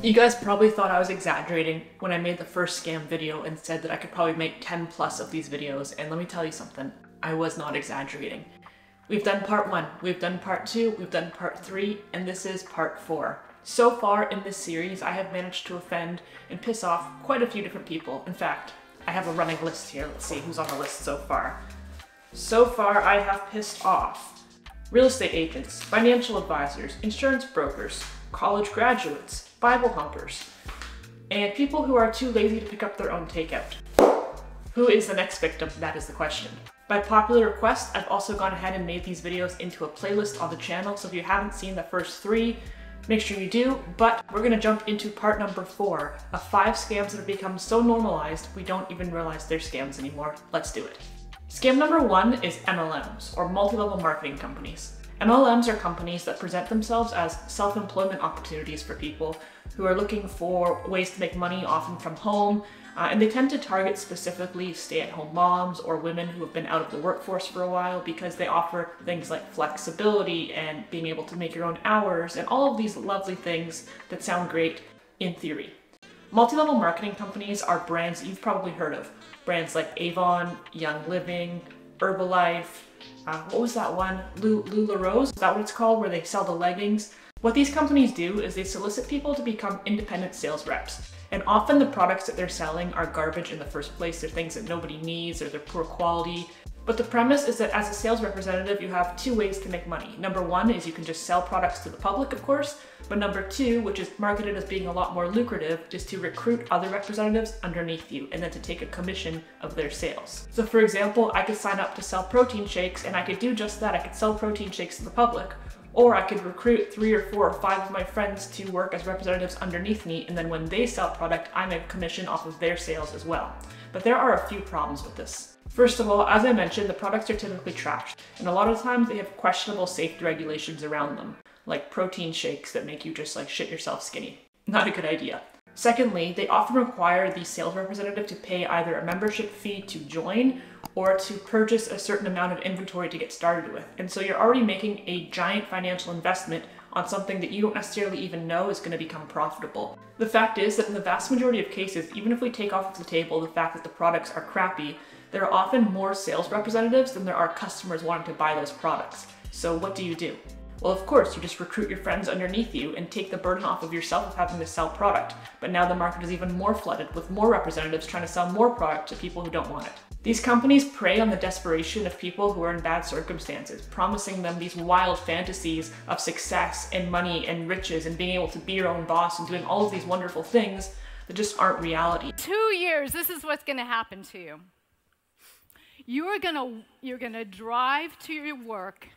You guys probably thought I was exaggerating when I made the first scam video and said that I could probably make 10 plus of these videos, and let me tell you something, I was not exaggerating. We've done part 1, we've done part 2, we've done part 3, and this is part 4. So far in this series, I have managed to offend and piss off quite a few different people. In fact, I have a running list here. Let's see who's on the list so far. So far, I have pissed off real estate agents, financial advisors, insurance brokers, college graduates, Bible humpers, and people who are too lazy to pick up their own takeout. Who is the next victim? That is the question. By popular request, I've also gone ahead and made these videos into a playlist on the channel, so if you haven't seen the first 3, make sure you do. But we're gonna jump into part number 4 of 5 scams that have become so normalized we don't even realize they're scams anymore. Let's do it. Scam number 1 is MLMs, or multi-level marketing companies. MLMs are companies that present themselves as self-employment opportunities for people who are looking for ways to make money, often from home, and they tend to target specifically stay-at-home moms or women who have been out of the workforce for a while because they offer things like flexibility and being able to make your own hours and all of these lovely things that sound great in theory. Multi-level marketing companies are brands you've probably heard of. Brands like Avon, Young Living, Herbalife, what was that one? LuLaRoe, is that what it's called, where they sell the leggings? What these companies do is they solicit people to become independent sales reps. And often the products that they're selling are garbage in the first place. They're things that nobody needs or they're poor quality. But the premise is that as a sales representative, you have 2 ways to make money. Number 1 is you can just sell products to the public, of course. But number 2, which is marketed as being a lot more lucrative, is to recruit other representatives underneath you and then to take a commission of their sales. So for example, I could sign up to sell protein shakes and I could do just that. I could sell protein shakes to the public. Or I could recruit 3 or 4 or 5 of my friends to work as representatives underneath me, and then when they sell product, I make a commission off of their sales as well. But there are a few problems with this. First of all, as I mentioned, the products are typically trashed, and a lot of times they have questionable safety regulations around them, like protein shakes that make you just like shit yourself skinny. Not a good idea. Secondly, they often require the sales representative to pay either a membership fee to join or to purchase a certain amount of inventory to get started with. And so you're already making a giant financial investment on something that you don't necessarily even know is going to become profitable. The fact is that in the vast majority of cases, even if we take off the table the fact that the products are crappy, there are often more sales representatives than there are customers wanting to buy those products. So what do? Well, of course, you just recruit your friends underneath you and take the burden off of yourself of having to sell product. But now the market is even more flooded with more representatives trying to sell more product to people who don't want it. These companies prey on the desperation of people who are in bad circumstances, promising them these wild fantasies of success and money and riches and being able to be your own boss and doing all of these wonderful things that just aren't reality. 2 years, this is what's going to happen to you. You're going to drive to your work.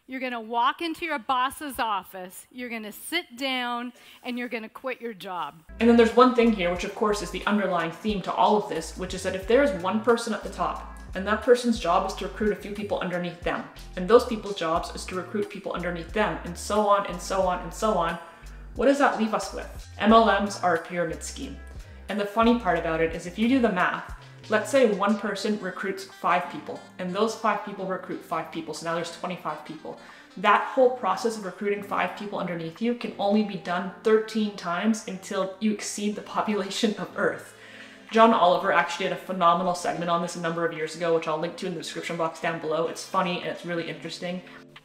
You're going to walk into your boss's office, you're going to sit down, and you're going to quit your job. And then there's one thing here, which of course is the underlying theme to all of this, which is that if there is one person at the top, and that person's job is to recruit a few people underneath them, and those people's jobs is to recruit people underneath them, and so on and so on and so on, what does that leave us with? MLMs are a pyramid scheme. And the funny part about it is if you do the math, let's say one person recruits 5 people, and those 5 people recruit 5 people, so now there's 25 people. That whole process of recruiting 5 people underneath you can only be done 13 times until you exceed the population of Earth. John Oliver actually had a phenomenal segment on this a number of years ago, which I'll link to in the description box down below. It's funny and it's really interesting.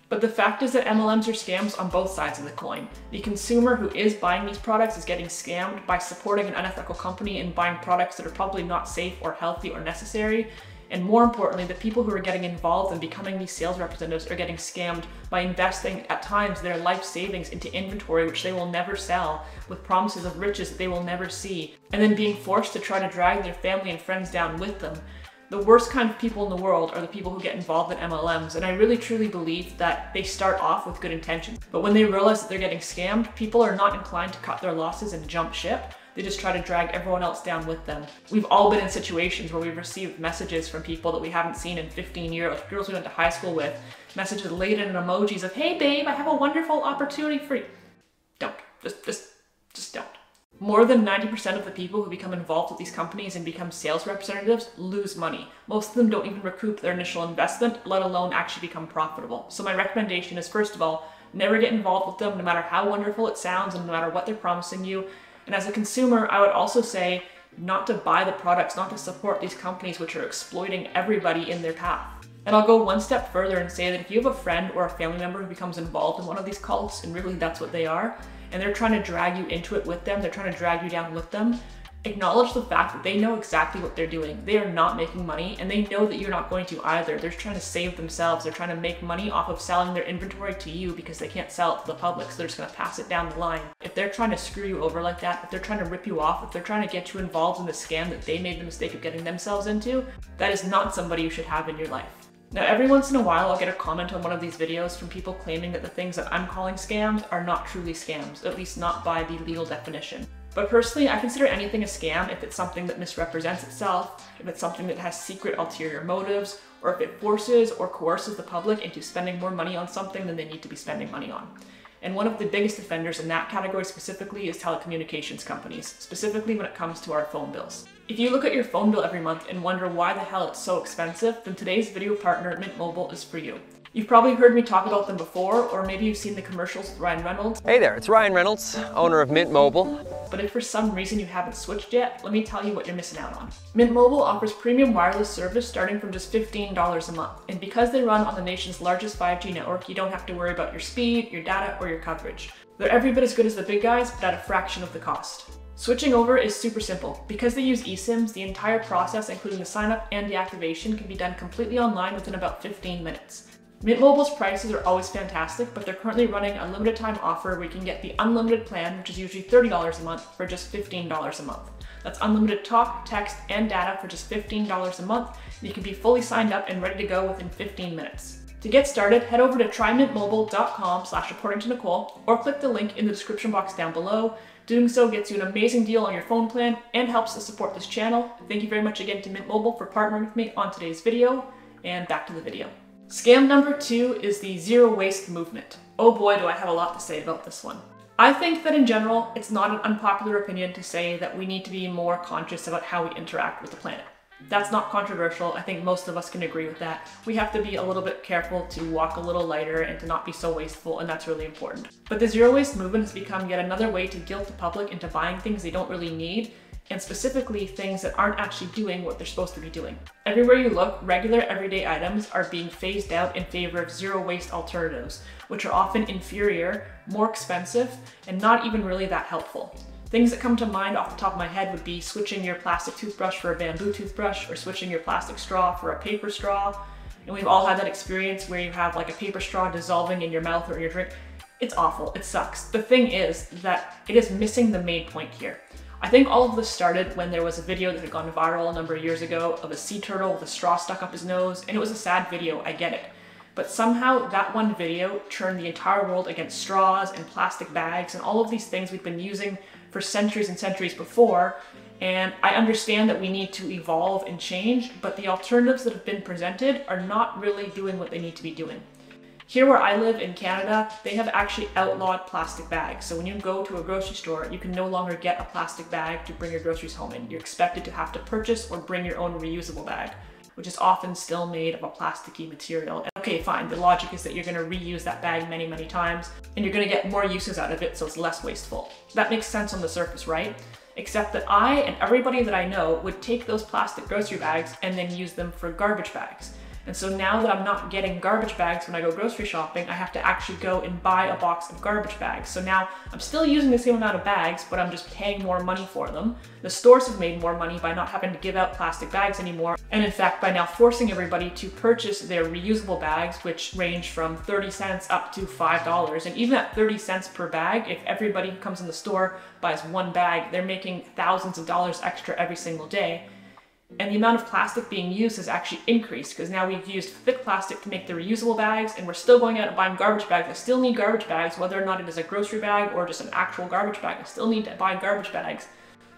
But the fact is that MLMs are scams on both sides of the coin. The consumer who is buying these products is getting scammed by supporting an unethical company and buying products that are probably not safe or healthy or necessary. And more importantly, the people who are getting involved and becoming these sales representatives are getting scammed by investing at times their life savings into inventory which they will never sell, with promises of riches that they will never see, and then being forced to try to drag their family and friends down with them. The worst kind of people in the world are the people who get involved in MLMs, and I really truly believe that they start off with good intentions. But when they realize that they're getting scammed, people are not inclined to cut their losses and jump ship. They just try to drag everyone else down with them. We've all been in situations where we've received messages from people that we haven't seen in 15 years, girls we went to high school with, messages laden in emojis of, "Hey babe, I have a wonderful opportunity for you." Don't. Just don't. More than 90% of the people who become involved with these companies and become sales representatives lose money. Most of them don't even recoup their initial investment, let alone actually become profitable. So my recommendation is, first of all, never get involved with them, no matter how wonderful it sounds and no matter what they're promising you. And as a consumer, I would also say not to buy the products, not to support these companies which are exploiting everybody in their path. And I'll go one step further and say that if you have a friend or a family member who becomes involved in one of these cults, and really that's what they are, and they're trying to drag you into it with them, they're trying to drag you down with them, acknowledge the fact that they know exactly what they're doing. They are not making money, and they know that you're not going to either. They're trying to save themselves. They're trying to make money off of selling their inventory to you because they can't sell it to the public, so they're just going to pass it down the line. If they're trying to screw you over like that, if they're trying to rip you off, if they're trying to get you involved in the scam that they made the mistake of getting themselves into, that is not somebody you should have in your life. Now, every once in a while, I'll get a comment on one of these videos from people claiming that the things that I'm calling scams are not truly scams, at least not by the legal definition. But personally, I consider anything a scam if it's something that misrepresents itself, if it's something that has secret ulterior motives, or if it forces or coerces the public into spending more money on something than they need to be spending money on. And one of the biggest offenders in that category specifically is telecommunications companies, specifically when it comes to our phone bills. If you look at your phone bill every month and wonder why the hell it's so expensive, then today's video partner, Mint Mobile, is for you. You've probably heard me talk about them before, or maybe you've seen the commercials with Ryan Reynolds. Hey there, it's Ryan Reynolds, owner of Mint Mobile. But if for some reason you haven't switched yet, let me tell you what you're missing out on. Mint Mobile offers premium wireless service starting from just $15 a month. And because they run on the nation's largest 5G network, you don't have to worry about your speed, your data, or your coverage. They're every bit as good as the big guys, but at a fraction of the cost. Switching over is super simple. Because they use eSIMs, the entire process, including the sign-up and the activation, can be done completely online within about 15 minutes. Mint Mobile's prices are always fantastic, but they're currently running a limited time offer where you can get the unlimited plan, which is usually $30 a month, for just $15 a month. That's unlimited talk, text, and data for just $15 a month, and you can be fully signed up and ready to go within 15 minutes. To get started, head over to trymintmobile.com/accordingtonicole or click the link in the description box down below. Doing so gets you an amazing deal on your phone plan and helps to support this channel. Thank you very much again to Mint Mobile for partnering with me on today's video, and back to the video. Scam number 2 is the zero waste movement. Oh boy, do I have a lot to say about this one. I think that in general, it's not an unpopular opinion to say that we need to be more conscious about how we interact with the planet. That's not controversial. I think most of us can agree with that. We have to be a little bit careful to walk a little lighter and to not be so wasteful, and that's really important. But the zero waste movement has become yet another way to guilt the public into buying things they don't really need, and specifically things that aren't actually doing what they're supposed to be doing. Everywhere you look, regular everyday items are being phased out in favor of zero waste alternatives, which are often inferior, more expensive, and not even really that helpful. Things that come to mind off the top of my head would be switching your plastic toothbrush for a bamboo toothbrush, or switching your plastic straw for a paper straw. And we've all had that experience where you have like a paper straw dissolving in your mouth or in your drink. It's awful, it sucks. The thing is that it is missing the main point here. I think all of this started when there was a video that had gone viral a number of years ago of a sea turtle with a straw stuck up his nose, and it was a sad video, I get it. But somehow that one video turned the entire world against straws and plastic bags and all of these things we've been using for centuries and centuries before. And I understand that we need to evolve and change, but the alternatives that have been presented are not really doing what they need to be doing. Here where I live in Canada, they have actually outlawed plastic bags. So when you go to a grocery store, you can no longer get a plastic bag to bring your groceries home in. You're expected to have to purchase or bring your own reusable bag, which is often still made of a plasticky material. Okay, fine, the logic is that you're gonna reuse that bag many, many times, and you're gonna get more uses out of it, so it's less wasteful. That makes sense on the surface, right? Except that I and everybody that I know would take those plastic grocery bags and then use them for garbage bags. And so now that I'm not getting garbage bags when I go grocery shopping, I have to actually go and buy a box of garbage bags. So now I'm still using the same amount of bags, but I'm just paying more money for them. The stores have made more money by not having to give out plastic bags anymore. And in fact, by now forcing everybody to purchase their reusable bags, which range from 30 cents up to $5. And even at 30 cents per bag, if everybody who comes in the store buys one bag, they're making thousands of dollars extra every single day. And the amount of plastic being used has actually increased because now we've used thick plastic to make the reusable bags, and we're still going out and buying garbage bags. I still need garbage bags, whether or not it is a grocery bag or just an actual garbage bag. I still need to buy garbage bags.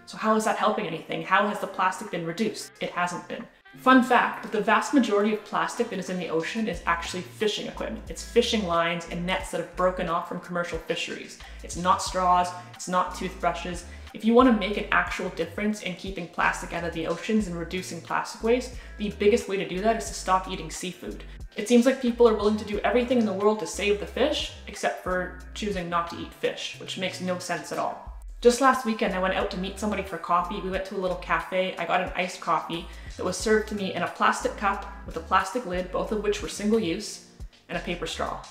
So how is that helping anything? How has the plastic been reduced? It hasn't been. Fun fact, but the vast majority of plastic that is in the ocean is actually fishing equipment. It's fishing lines and nets that have broken off from commercial fisheries. It's not straws, it's not toothbrushes. If you want to make an actual difference in keeping plastic out of the oceans and reducing plastic waste, the biggest way to do that is to stop eating seafood. It seems like people are willing to do everything in the world to save the fish, except for choosing not to eat fish, which makes no sense at all. Just last weekend, I went out to meet somebody for coffee. We went to a little cafe. I got an iced coffee that was served to me in a plastic cup with a plastic lid, both of which were single use, and a paper straw.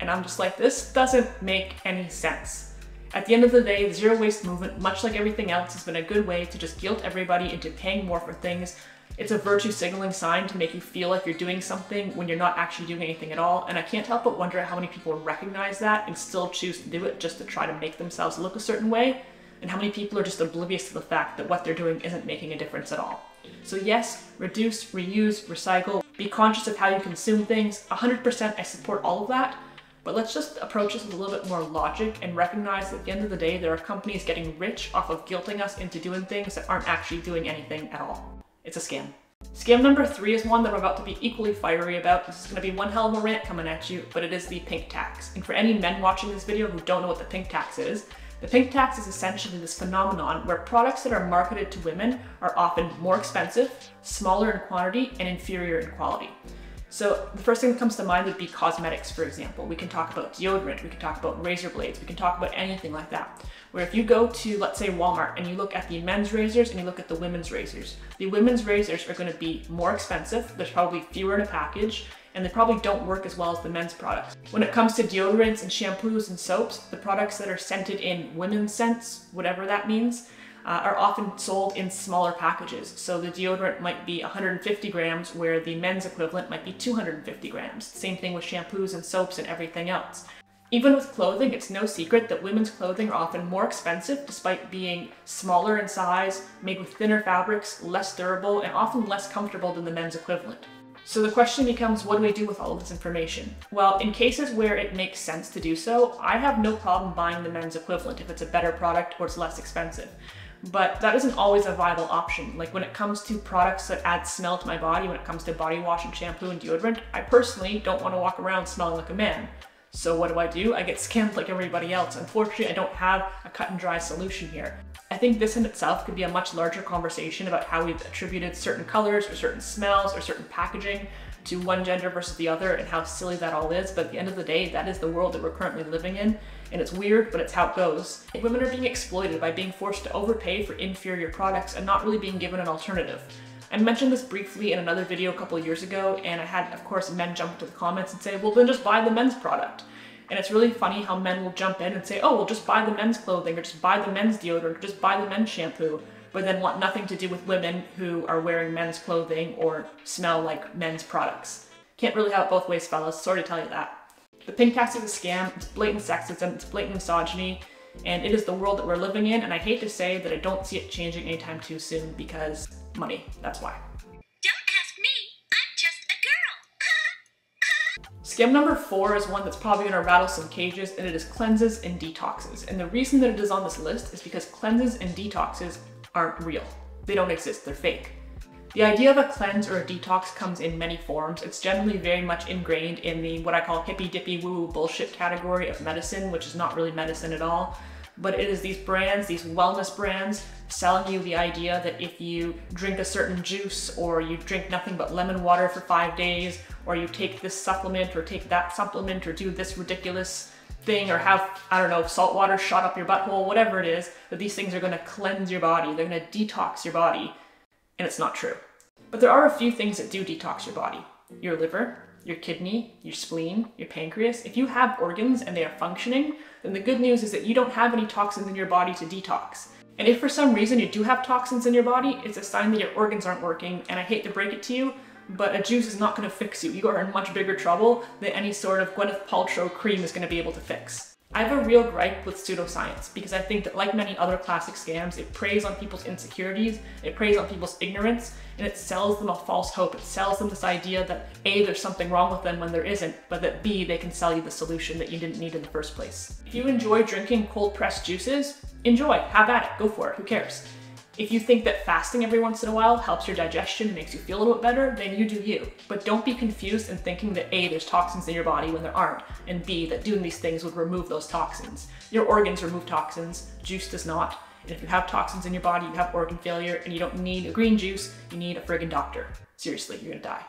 And I'm just like, this doesn't make any sense. At the end of the day, the zero waste movement, much like everything else, has been a good way to just guilt everybody into paying more for things. It's a virtue signaling sign to make you feel like you're doing something when you're not actually doing anything at all. And I can't help but wonder how many people recognize that and still choose to do it just to try to make themselves look a certain way. And how many people are just oblivious to the fact that what they're doing isn't making a difference at all. So yes, reduce, reuse, recycle, be conscious of how you consume things. 100% I support all of that, but let's just approach this with a little bit more logic and recognize that at the end of the day, there are companies getting rich off of guilting us into doing things that aren't actually doing anything at all. It's a scam. Scam number 3 is one that I'm about to be equally fiery about. This is going to be one hell of a rant coming at you, but it is the pink tax. And for any men watching this video who don't know what the pink tax is, the pink tax is essentially this phenomenon where products that are marketed to women are often more expensive, smaller in quantity, and inferior in quality. So the first thing that comes to mind would be cosmetics, for example. We can talk about deodorant, we can talk about razor blades, we can talk about anything like that. Where if you go to, let's say, Walmart and you look at the men's razors and you look at the women's razors, the women's razors are going to be more expensive, there's probably fewer in a package, and they probably don't work as well as the men's products. When it comes to deodorants and shampoos and soaps, the products that are scented in women's scents, whatever that means, are often sold in smaller packages. So the deodorant might be 150 grams, where the men's equivalent might be 250 grams. Same thing with shampoos and soaps and everything else. Even with clothing, it's no secret that women's clothing are often more expensive despite being smaller in size, made with thinner fabrics, less durable, and often less comfortable than the men's equivalent. So the question becomes, what do we do with all of this information? Well, in cases where it makes sense to do so, I have no problem buying the men's equivalent if it's a better product or it's less expensive. But that isn't always a viable option. Like when it comes to products that add smell to my body, when it comes to body wash and shampoo and deodorant, I personally don't want to walk around smelling like a man. So what do? I get scammed like everybody else. Unfortunately, I don't have a cut and dry solution here. I think this in itself could be a much larger conversation about how we've attributed certain colors or certain smells or certain packaging to one gender versus the other and how silly that all is. But at the end of the day, that is the world that we're currently living in. And it's weird, but it's how it goes. Women are being exploited by being forced to overpay for inferior products and not really being given an alternative. I mentioned this briefly in another video a couple of years ago, and I had, of course, men jump into the comments and say, well, then just buy the men's product. And it's really funny how men will jump in and say, oh, well, just buy the men's clothing, or just buy the men's deodorant, or just buy the men's shampoo, but then want nothing to do with women who are wearing men's clothing or smell like men's products. Can't really have it both ways, fellas. Sorry to tell you that. The pink tax is a scam, it's blatant sexism, it's blatant misogyny, and it is the world that we're living in, and I hate to say that I don't see it changing anytime too soon because money, that's why. Don't ask me, I'm just a girl. Scam number 4 is one that's probably gonna rattle some cages, and it is cleanses and detoxes. And the reason that it is on this list is because cleanses and detoxes aren't real. They don't exist, they're fake. The idea of a cleanse or a detox comes in many forms. It's generally very much ingrained in the what I call hippy-dippy woo-woo bullshit category of medicine, which is not really medicine at all. But it is these brands, these wellness brands, selling you the idea that if you drink a certain juice, or you drink nothing but lemon water for 5 days, or you take this supplement, or take that supplement, or do this ridiculous thing, or have, I don't know, salt water shot up your butthole, whatever it is, that these things are gonna cleanse your body, they're gonna detox your body, and it's not true. But there are a few things that do detox your body. Your liver, your kidney, your spleen, your pancreas. If you have organs and they are functioning, then the good news is that you don't have any toxins in your body to detox. And if for some reason you do have toxins in your body, it's a sign that your organs aren't working, and I hate to break it to you, but a juice is not going to fix you. You are in much bigger trouble than any sort of Gwyneth Paltrow cream is going to be able to fix. I have a real gripe with pseudoscience because I think that, like many other classic scams, it preys on people's insecurities, it preys on people's ignorance, and it sells them a false hope. It sells them this idea that A, there's something wrong with them when there isn't, but that B, they can sell you the solution that you didn't need in the first place. If you enjoy drinking cold pressed juices, enjoy, have at it, go for it, who cares? If you think that fasting every once in a while helps your digestion, makes you feel a little bit better, then you do you. But don't be confused in thinking that A, there's toxins in your body when there aren't, and B, that doing these things would remove those toxins. Your organs remove toxins, juice does not. And if you have toxins in your body, you have organ failure, and you don't need a green juice, you need a friggin' doctor. Seriously, you're gonna die.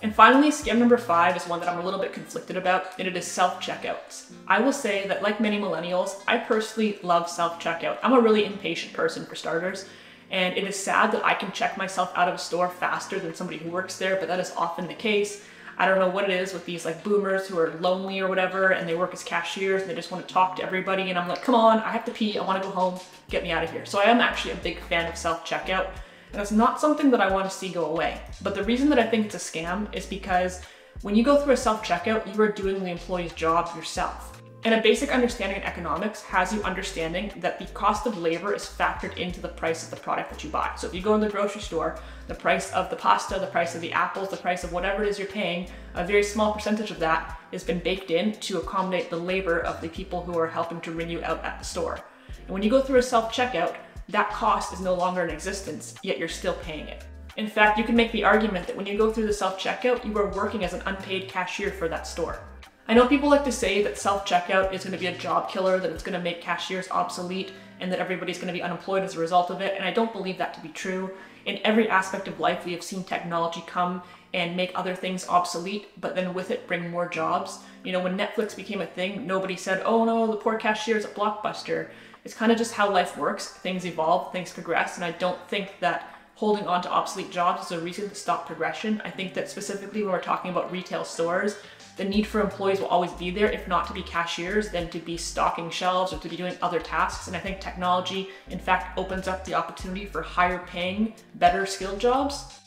And finally, scam number 5 is one that I'm a little bit conflicted about, and it is self-checkouts. I will say that like many millennials, I personally love self-checkout. I'm a really impatient person for starters, and it is sad that I can check myself out of a store faster than somebody who works there, but that is often the case. I don't know what it is with these like boomers who are lonely or whatever, and they work as cashiers and they just want to talk to everybody, and I'm like, come on, I have to pee, I want to go home, get me out of here. So I am actually a big fan of self-checkout. And it's not something that I want to see go away. But the reason that I think it's a scam is because when you go through a self-checkout, you are doing the employee's job yourself. And a basic understanding in economics has you understanding that the cost of labor is factored into the price of the product that you buy. So if you go in the grocery store, the price of the pasta, the price of the apples, the price of whatever it is you're paying, a very small percentage of that has been baked in to accommodate the labor of the people who are helping to ring you out at the store. And when you go through a self-checkout, that cost is no longer in existence, yet you're still paying it. In fact, you can make the argument that when you go through the self-checkout, you are working as an unpaid cashier for that store. I know people like to say that self-checkout is going to be a job killer, that it's going to make cashiers obsolete, and that everybody's going to be unemployed as a result of it, and I don't believe that to be true. In every aspect of life, we have seen technology come and make other things obsolete, but then with it bring more jobs. You know, when Netflix became a thing, nobody said, oh no, the poor cashiers at Blockbuster. It's kind of just how life works. Things evolve, things progress, and I don't think that holding on to obsolete jobs is a reason to stop progression. I think that specifically when we're talking about retail stores, the need for employees will always be there, if not to be cashiers, then to be stocking shelves or to be doing other tasks. And I think technology, in fact, opens up the opportunity for higher paying, better skilled jobs.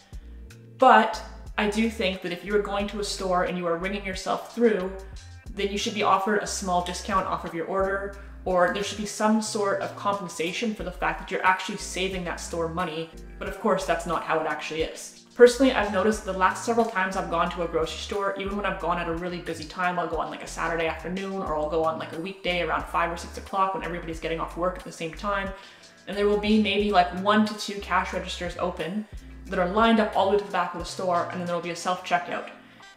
But I do think that if you are going to a store and you are ringing yourself through, then you should be offered a small discount off of your order, or there should be some sort of compensation for the fact that you're actually saving that store money. But of course, that's not how it actually is. Personally, I've noticed the last several times I've gone to a grocery store, even when I've gone at a really busy time, I'll go on like a Saturday afternoon, or I'll go on like a weekday around 5 or 6 o'clock when everybody's getting off work at the same time. And there will be maybe like 1 to 2 cash registers open that are lined up all the way to the back of the store, and then there will be a self-checkout.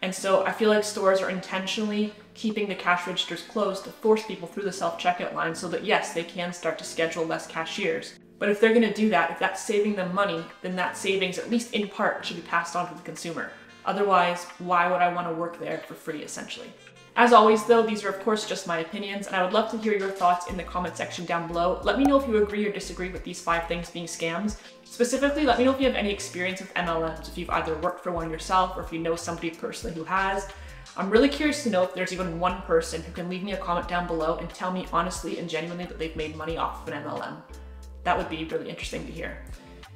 And so I feel like stores are intentionally keeping the cash registers closed to force people through the self-checkout line so that yes, they can start to schedule less cashiers. But if they're gonna do that, if that's saving them money, then that savings, at least in part, should be passed on to the consumer. Otherwise, why would I wanna work there for free, essentially? As always though, these are of course just my opinions, and I would love to hear your thoughts in the comment section down below. Let me know if you agree or disagree with these 5 things being scams. Specifically, let me know if you have any experience with MLMs, if you've either worked for one yourself or if you know somebody personally who has. I'm really curious to know if there's even one person who can leave me a comment down below and tell me honestly and genuinely that they've made money off of an MLM. That would be really interesting to hear.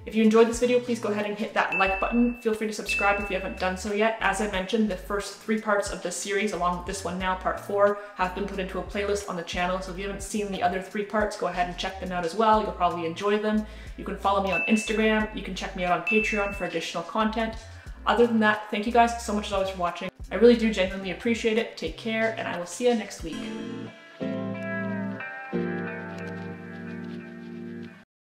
If you enjoyed this video, please go ahead and hit that like button. Feel free to subscribe if you haven't done so yet. As I mentioned, the first 3 parts of this series, along with this one now, part 4, have been put into a playlist on the channel. So if you haven't seen the other 3 parts, go ahead and check them out as well. You'll probably enjoy them. You can follow me on Instagram. You can check me out on Patreon for additional content. Other than that, thank you guys so much as always for watching. I really do genuinely appreciate it. Take care, and I will see you next week.